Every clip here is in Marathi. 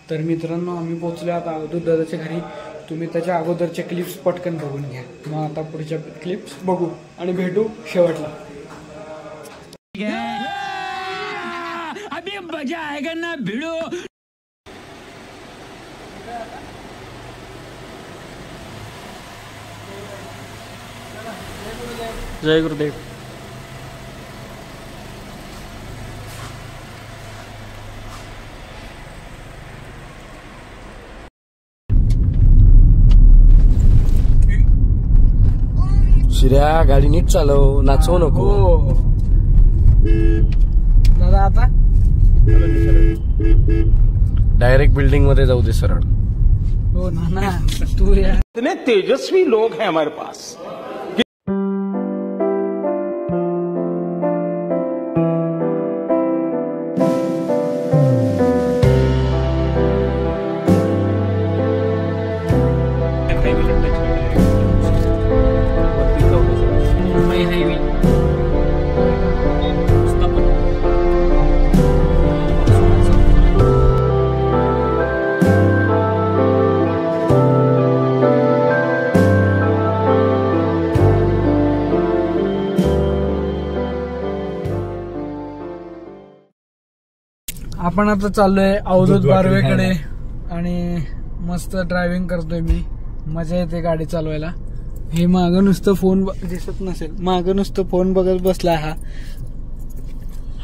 तर मित्रांनो आम्ही पोहोचलो आता अवधूत दादाच्या घरी. तुम्ही त्याच्या अगोदरच्या क्लिप्स पटकन बघून घ्या. मग आता पुढच्या क्लिप्स बघू आणि भेटू शेवटला. अभी मजा आएगा ना भिड़ो. जय गुरुदेव. शिर्या गाडी नीट चालव, नाचवू नको. दादा आता डायरेक्ट बिल्डिंग मध्ये जाऊ दे सरळ. हो ना तू यार. इतने तेजस्वी लोग हैं हमारे पास. आपण आता चाललोय अवधूत बारवेकडे आणि मस्त ड्रायव्हिंग करतोय मी. मजा येते गाडी चालवायला. हे मागं नुसतं फोन दिसत नसेल, मागं नुसतं फोन बघत बसला हा.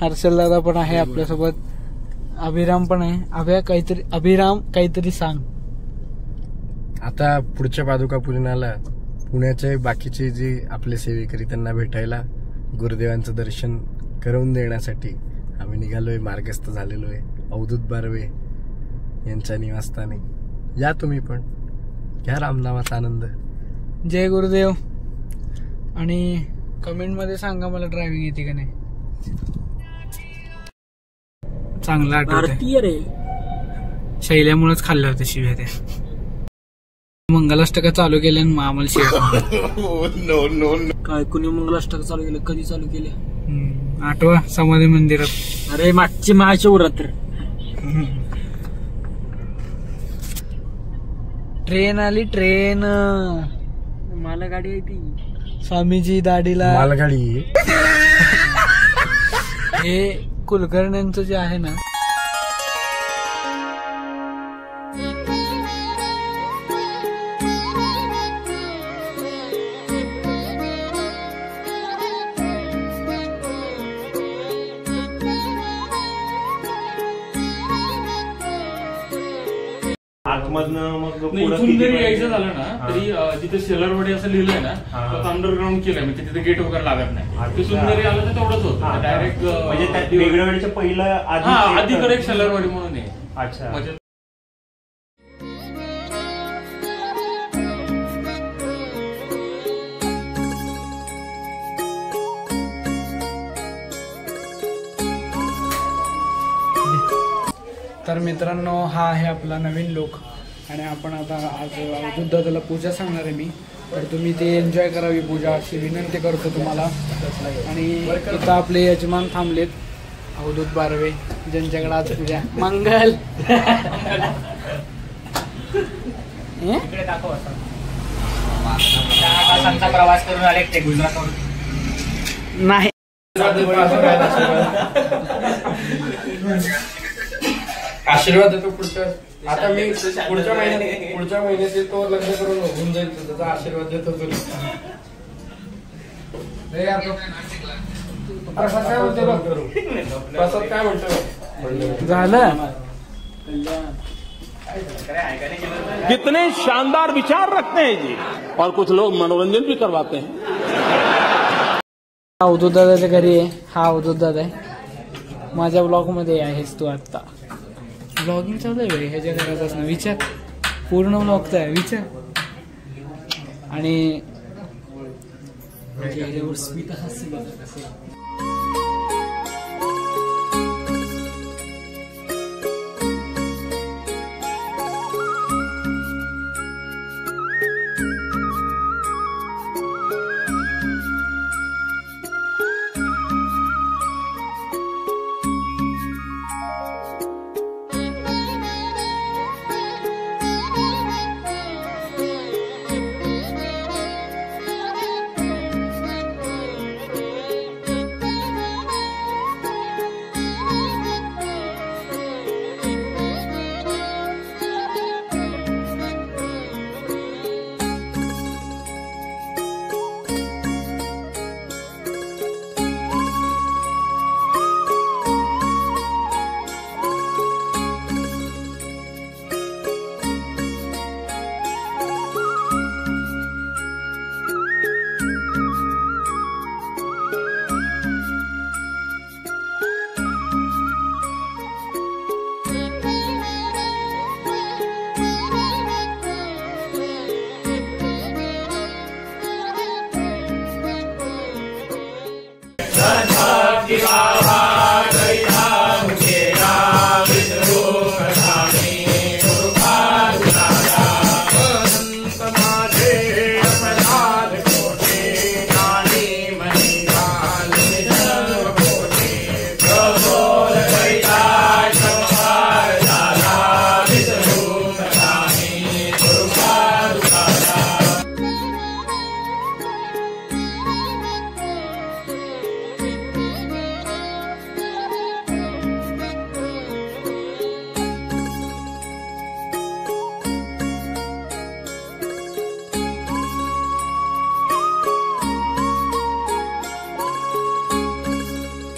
हर्षल दादा पण आहे आपल्यासोबत, अभिराम पण आहे. अभिराम काहीतरी सांग. आता पुढच्या पादुका पूजनाला पुण्याचे बाकीचे जे आपले सेवेकरी त्यांना भेटायला, गुरुदेवांचं दर्शन करून देण्यासाठी आम्ही निघालोय, मार्गस्थ झालेलो आहे अवधूत बारवे यांच्या निवासस्थानी. या तुम्ही पण, घ्या रामनामाचा आनंद. जय गुरुदेव. आणि कमेंट मध्ये सांगा मला ड्रायव्हिंग येते का नाही. चांगला आठवतंय रे, शैल्यामुळेच खाल्ल्या होत्या शिव्या त्या. मंगलाष्टका चालू केल्या आणि आम्हाला शिव्या. काय कुणी मंगलाष्टक चालू केलं? कधी चालू केले? आठवा समाधी मंदिरात. अरे मागची महाशिवरात्र. ट्रेन आली, ट्रेन. मालगाडी आहे ती. स्वामीजी दाढीला मालगाडी. हे कुलकर्ण्यांचं जे आहे ना, इथून जरी यायचं झालं ना तरी जिथे शेलरवाडी असं लिहिलंय ना तर अंडरग्राऊंड केलंय, म्हणजे तिथे गेट वगैरे लागत नाही. तिथून जरी आलं तर तेवढंच होतं डायरेक्ट. म्हणजे वेगळ्यावेळीच्या पहिलं आधीकडे एक शेलरवाडी म्हणून आहे. अच्छा. म्हणजे तर मित्रांनो हा आहे आपला नवीन लोक. आणि आपण आता आज अवधूत दादाला पूजा सांगणार आहे मी. तर तुम्ही ते एन्जॉय करावी पूजा अशी विनंती करतो तुम्हाला. आणि इथं आपले यजमान थांबलेत अवधूत बारवे, ज्यांच्याकडे आज पूजा. मंगल प्रवास करून आले ते गुजरात नाही. आशीर्वाद देतो पुढच्या. आता मी पुढच्या महिन्यात तो लग्न करून होऊन जाईल, त्याचा आशीर्वाद देतो तुला. प्रसाद काय म्हणतो बघ, प्रसाद काय म्हणतो झालं. कितने शानदार विचार रखते हैं जी, और कुछ लोग मनोरंजन भी करवाते हैं. अवधूत दादाच्या घरी आहे. हा अवधूत दादा आहे. माझ्या ब्लॉग मध्ये आहेस तू आता. ब्लॉगिंग चालू आहे ह्याच्या घरात असणं. विचार, पूर्ण ब्लॉगचा आहे विचार. आणि स्मित हास्य बघा कसं.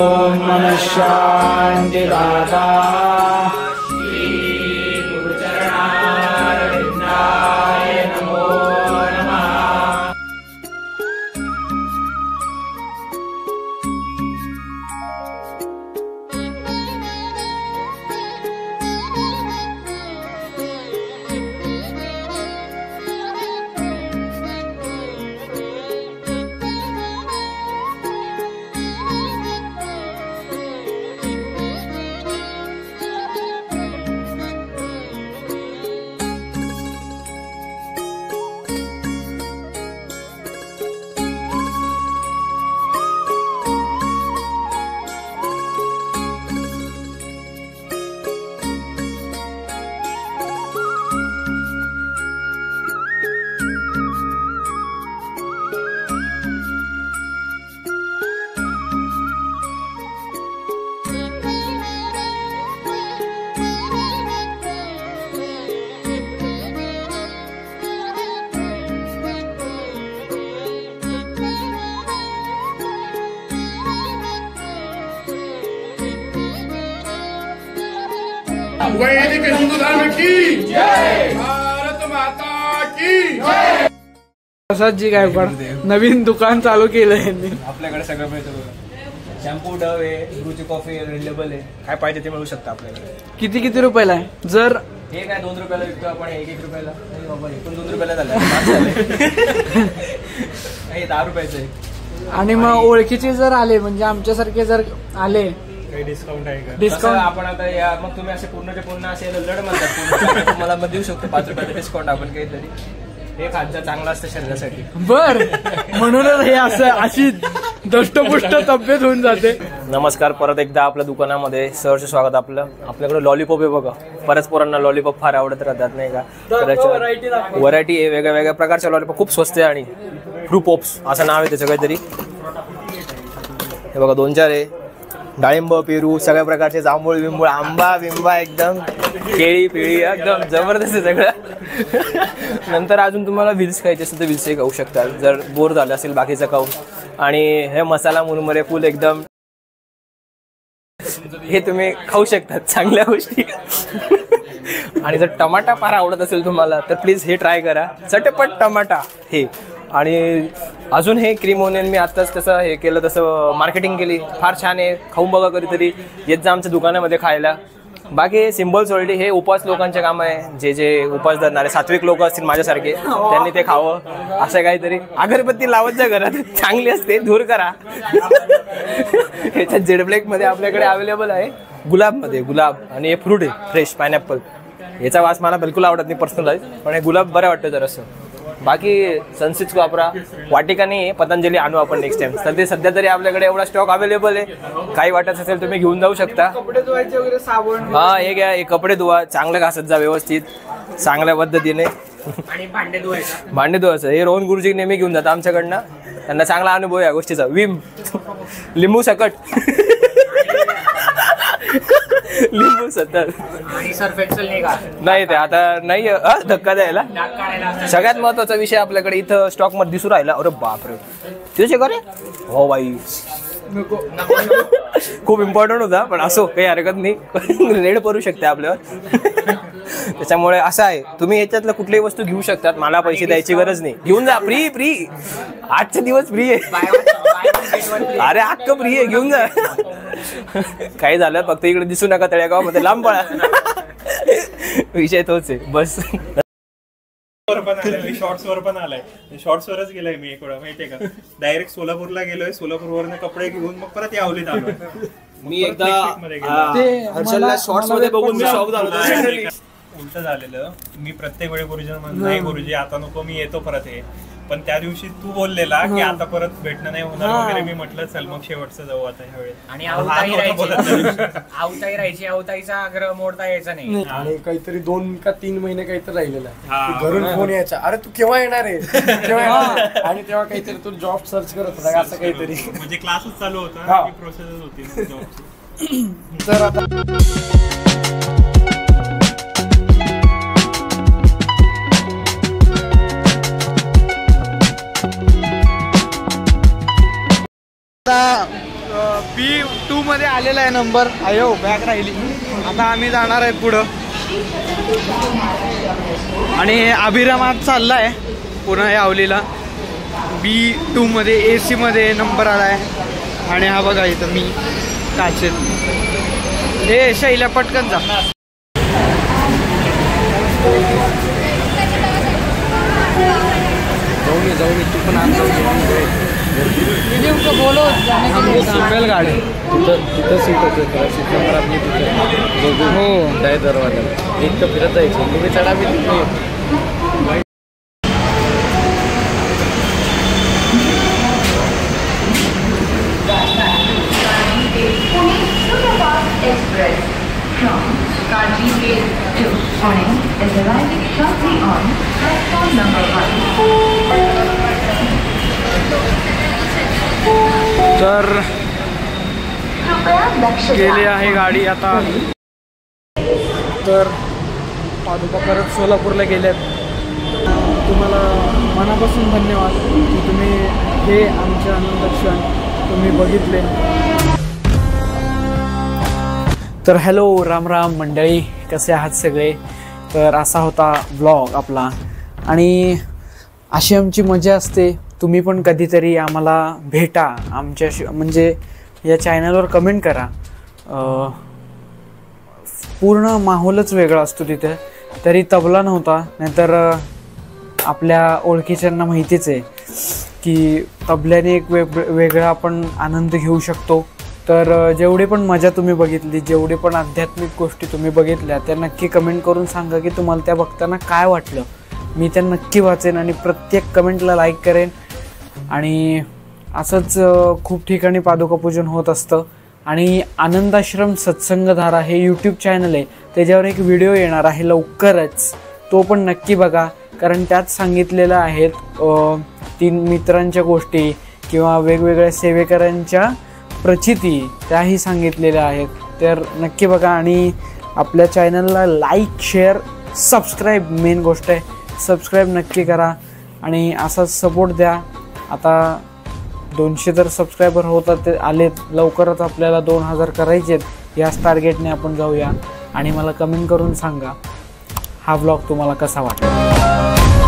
ओम नमः शांती दाता वैदिक हिंदू धर्म की जय, भारत माता की जय। प्रसादजी गायकवाड नवीन दुकान चालू केलं यांनी. आपल्याकडे सगळं मिळतं बघा. शॅम्पू, डव आहे, ब्रूची कॉफी अवेलेबल आहे. काय पाहिजे ते मिळू शकतं आपल्याकडे. किती रुपयाला आहे? जर हे काय 2 रुपयाला विकतो आपण, 1 रुपयाला. नाही बाबा, हे पण 2 रुपयाला झालं. हे 10 रुपयाचं आहे. आणि मग ओळखीचे जर आले म्हणजे आमच्यासारखे जर आले काही डिस्काउंट आहे का? डिस्काउंट आपण आता या मग तुम्ही असे पूर्णचे पूर्ण असे लढ म्हणतात तुम्हाला मग देऊ शकतो 5 रुपयाचं डिस्काउंट आपण काहीतरी. हे खाद्य चांगलं असतं शरीरासाठी. बर म्हणूनच हे असं अशी दष्टपुष्ट तब्येत होऊन जाते. नमस्कार, परत एकदा आपल्या दुकानामध्ये सहर्ष स्वागत आपलं. आपल्याकडे लॉलीपॉप आहे बघा. बऱ्याच पोरांना लॉलीपॉप फार आवडत राहतात नाही का. व्हरायटी आहे, वेगळ्या वेगळ्या प्रकारच्या लॉलीपॉप खूप स्वस्त आहे. आणि फ्रू पॉप्स असं नाव आहे त्याचं काहीतरी. हे बघा 2-4 आहे. डाळिंब, पेरू, सगळ्या प्रकारचे, जांभूळ बिंबूळ, आंबा बिंबा, एकदम केळी पिळी, एकदम जबरदस्त आहे सगळं. नंतर अजून तुम्हाला व्हील्स खायचे असेल तर व्हील्सही खाऊ शकतात जर बोर झालं असेल बाकीचं खाऊन. आणि हे मसाला मुरमुरे फुल एकदम हे तुम्ही खाऊ शकतात, चांगल्या गोष्टी. आणि जर टमाटा फार आवडत असेल तुम्हाला तर प्लीज हे ट्राय करा, चटपट टमाटा हे. आणि अजून हे क्रीम ओनियन मी आत्ताच तसं हे केलं, तसं मार्केटिंग केली, फार छान आहे. खाऊन बघा कधीतरी, येत जा आमच्या दुकानामध्ये खायला. बाकी सिम्बल सॉल्टी हे उपवास लोकांचे काम आहे. जे जे उपवास धरणारे सात्विक लोक असतील माझ्यासारखे त्यांनी ते खावं. असं काहीतरी अगरबत्ती लावत जा घरात, चांगली असते, दूर करा. ह्याच्यात झेड ब्लॅकमध्ये आपल्याकडे अवेलेबल आहे गुलाबमध्ये, गुलाब. आणि हे फ्रूट आहे फ्रेश पायनॅपल. याचा वास मला बिलकुल आवडत नाही पर्सनलाइज, पण हे गुलाब बरं वाटतं जरासं. बाकी सनसिल्क वापरा. वाटिका नाही, पतंजली आणू आपण नेक्स्ट टाइम. तर ते सध्या तरी आपल्याकडे एवढा स्टॉक अवेलेबल आहे. काही वाटत असेल तुम्ही घेऊन जाऊ शकता. कपडे धुवायचे वगैरे साबण. हा, हे घ्या, हे कपडे धुवा, चांगलं घासत जा व्यवस्थित चांगल्या पद्धतीने. आणि भांडे धुवायचं. भांडे धुवायचं हे रोहन गुरुजी नेहमी घेऊन जातात आमच्याकडनं. त्यांना चांगला अनुभव या गोष्टीचा. विम, लिंबू सकट, लिंबू सत्तर आणि सर्फ एक्सेल नाही का? नाही, ते आता नाही धक्का द्यायला. सगळ्यात महत्वाचा विषय आपल्याकडे इथं स्टॉक मध्ये दिसू राहिला. अरे बापरे, तुझे का रे? हो बाई, खूप इम्पॉर्टंट होता, पण असो काही हरकत नाही. रेड पडू शकते आपल्यावर. त्याच्यामुळे असं आहे, तुम्ही याच्यातलं कुठलीही वस्तू घेऊ शकतात. मला पैसे द्यायची गरज नाही. घेऊन जा, फ्री फ्री. आजचा दिवस फ्री आहे. अरे अख्खं फ्री आहे, घेऊन जा. काही झालं फक्त इकडे दिसू नका, तळेगावमध्ये लांब पळा. विषय तोच आहे बस. शॉर्ट्स वर पण आलाय. शॉर्ट्स वरच गेलाय मी एक वेळा, माहितीये का. डायरेक्ट सोलापूरला गेलोय, सोलापूरवरनं कपडे घेऊन मग परत यावलीत आलोय. मी एकदा हर्षलला शॉर्ट्स मध्ये बघून मी शॉक झालो. उलट झालेलं, मी प्रत्येक वेळी गुरुजी नाही गुरुजी आता नको, मी येतो परत. हे पण त्या दिवशी तू बोललेला की आता परत भेटणं नाही होणार वगैरे. मी म्हटलं चल मग शेवटचं जाऊ आता ह्यावेळेस. आणि आवताई राहायची, आवताईचा आग्रह मोडता यायचा नाही. आणि काहीतरी 2 का 3 महिने काहीतरी राहिलेला आहे. घरून फोन यायचा, अरे तू केव्हा येणार आहे, केव्हा येणार? आणि तेव्हा काहीतरी तू जॉब सर्च करत होता असं काहीतरी. म्हणजे क्लासच चालू होता, प्रोसेस होती जॉबची. तर आता B2 आलेला आहे नंबर. अयो बॅग राहिली. आता आम्ही जाणार आहे पुढं आणि अभिराम आज चाललाय पुन्हा यावलीला. B2 मध्ये AC मध्ये नंबर आलाय. आणि हा बघा इथं मी काचेत. हे शैला पटकन जा. जाऊन तू पण आज बोलो सिंगल गाडी तिथं सीट होते. सीट नंबर आपली तिथे हो डाय दरवाजा एक तर फिरत जायचं. तुम्ही चढा मी तिथे तर गेली आहे गाडी आता. तर पादुका परत सोलापूरला गेल्यात. तुम्हाला मनापासून धन्यवाद की तुम्ही हे आमचे आनंद क्षण तुम्ही बघितले. तर हॅलो राम राम मंडळी, कसे आहात सगळे. तर असा होता व्लॉग आपला आणि अशी आमची मजा असते. तुम्ही पण कधीतरी आम्हाला भेटा आमच्याशी, म्हणजे या चॅनलवर कमेंट करा. पूर्ण माहोलच वेगळा असतो तिथे. तरी तबला नव्हता, नाहीतर आपल्या ओळखीच्यांना माहितीच आहे की तबल्याने एक वेगळा आपण आनंद घेऊ शकतो. तर जेवढे पण मजा तुम्ही बघितली, जेवढे पण आध्यात्मिक गोष्टी तुम्ही बघितल्या, त्या नक्की कमेंट करून सांगा की तुम्हाला त्या बघताना काय वाटलं. मी त्या नक्की वाचेन आणि प्रत्येक कमेंटला लाईक करेन. आणि असंच खूप ठिकाणी पादुका पूजन होत असतं. आणि आनंदाश्रम सत्संगधारा हे यूट्यूब चॅनल आहे, त्याच्यावर एक व्हिडिओ येणार आहे लवकरच. तो पण नक्की बघा, कारण त्यात सांगितलेलं आहेत 3 मित्रांच्या गोष्टी किंवा वेगवेगळ्या सेवेकरांच्या प्रचिती त्याही सांगितलेल्या आहेत. तर नक्की बघा आणि आपल्या चॅनलला लाईक, शेअर, सबस्क्राईब, मेन गोष्ट आहे सबस्क्राईब नक्की करा आणि असाच सपोर्ट द्या. आता 200 तर सबस्क्रायबर होतात, ते आलेत. लवकरच आपल्याला 2000 करायचे आहेत. याच टार्गेटने आपण जाऊया आणि मला कमेंट करून सांगा हा व्लॉग तुम्हाला कसा वाटला.